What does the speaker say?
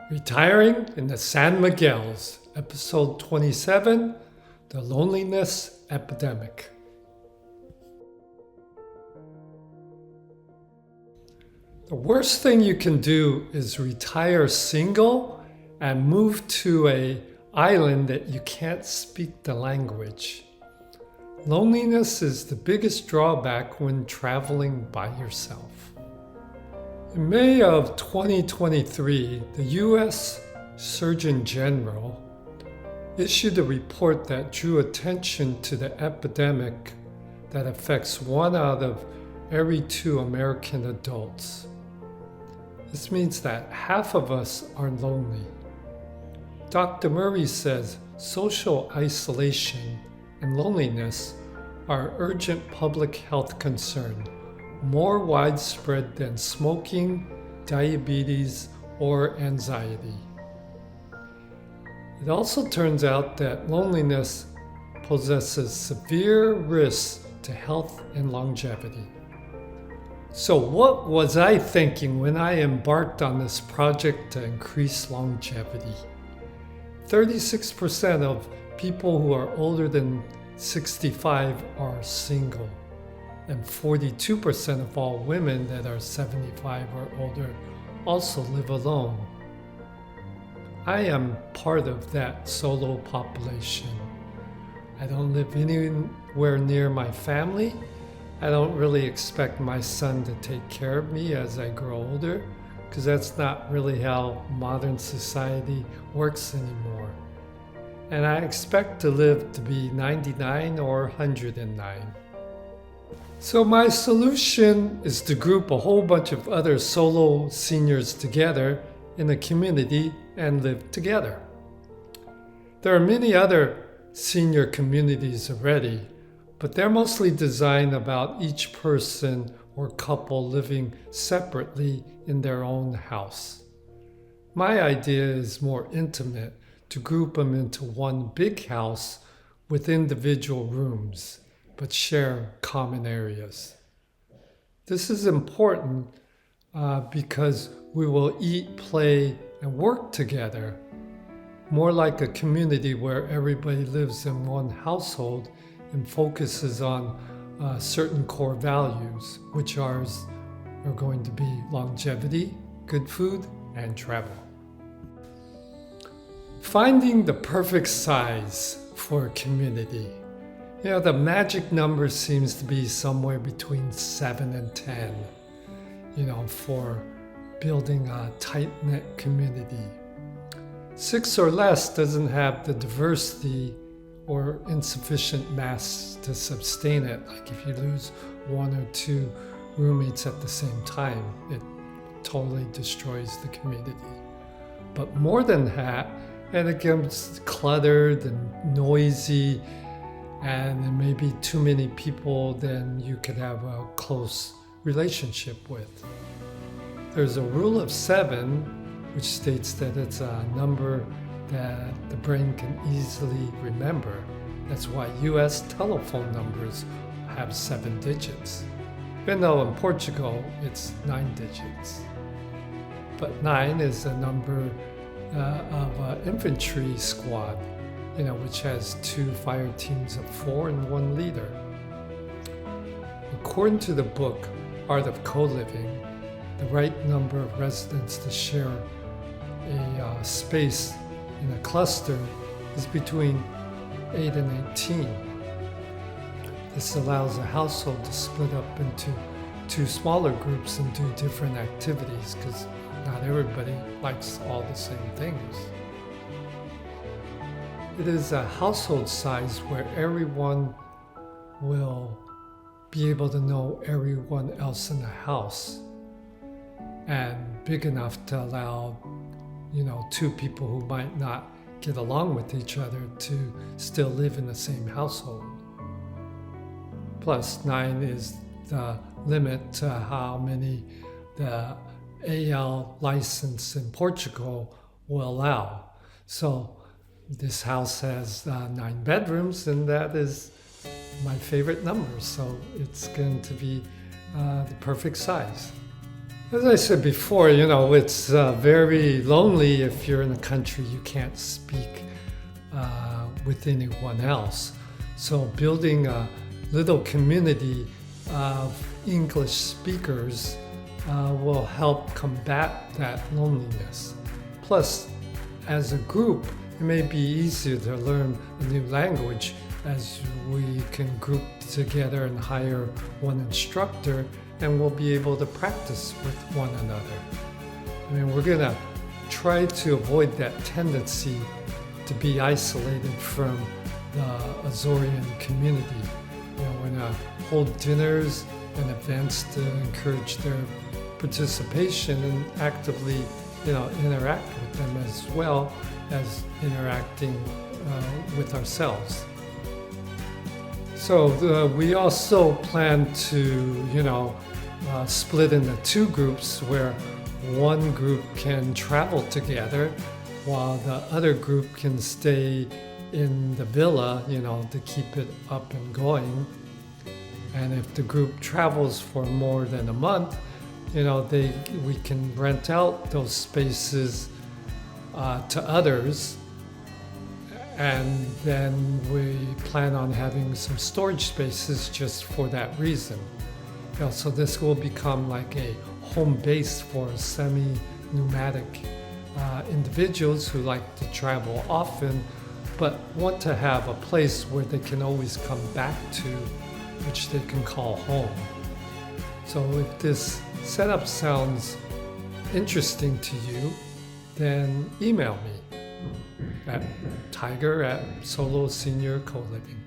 Retiring in the San Miguels, Episode 27, The Loneliness Epidemic. The worst thing you can do is retire single and move to an island that you can't speak the language. Loneliness is the biggest drawback when traveling by yourself. In May of 2023, the U.S. Surgeon General issued a report that drew attention to the epidemic that affects 1 out of every 2 American adults. This means that half of us are lonely. Dr. Murray says social isolation and loneliness are urgent public health concern, more widespread than smoking, diabetes, or anxiety. It also turns out that loneliness possesses severe risks to health and longevity. So what was I thinking when I embarked on this project to increase longevity? 36% of people who are older than 65 are single, and 42% of all women that are 75 or older also live alone. I am part of that solo population. I don't live anywhere near my family. I don't really expect my son to take care of me as I grow older, because that's not really how modern society works anymore. And I expect to live to be 99 or 109. So my solution is to group a whole bunch of other solo seniors together in a community and live together. There are many other senior communities already, but they're mostly designed about each person or couple living separately in their own house. My idea is more intimate, to group them into one big house with individual rooms, but share common areas. This is important because we will eat, play, and work together, more like a community where everybody lives in one household and focuses on certain core values, which are going to be longevity, good food, and travel. Finding the perfect size for a community. The magic number seems to be somewhere between 7 and 10, for building a tight-knit community. 6 or less doesn't have the diversity or insufficient mass to sustain it. Like if you lose 1 or 2 roommates at the same time, it totally destroys the community. But more than that, and it gets cluttered and noisy, and there may be too many people, then you could have a close relationship with. There's a rule of 7, which states that it's a number that the brain can easily remember. That's why US telephone numbers have 7 digits, even though in Portugal it's 9 digits. But 9 is a number of an infantry squad, which has 2 fire teams of 4 and 1 leader. According to the book Art of Co-Living, the right number of residents to share a space in a cluster is between 8 and 18. This allows a household to split up into 2 smaller groups and do different activities, because not everybody likes all the same things. It is a household size where everyone will be able to know everyone else in the house, and big enough to allow 2 people who might not get along with each other to still live in the same household. Plus 9 is the limit to how many the AL license in Portugal will allow. So this house has 9 bedrooms, and that is my favorite number. So it's going to be the perfect size. As I said before, it's very lonely if you're in a country you can't speak with anyone else. So building a little community of English speakers will help combat that loneliness. Plus, as a group, it may be easier to learn a new language as we can group together and hire one instructor, and we'll be able to practice with one another. I mean, we're going to try to avoid that tendency to be isolated from the Azorean community. We're going to hold dinners and events to encourage their participation and actively, interact with them as well as interacting with ourselves. So we also plan to, split into two groups where one group can travel together while the other group can stay in the villa, to keep it up and going. And if the group travels for more than a month, we can rent out those spaces to others, and then we plan on having some storage spaces just for that reason. So this will become like a home base for semi-nomadic individuals who like to travel often, but want to have a place where they can always come back to, which they can call home. So if this setup sounds interesting to you, then email me at tiger@soloseniorcoliving.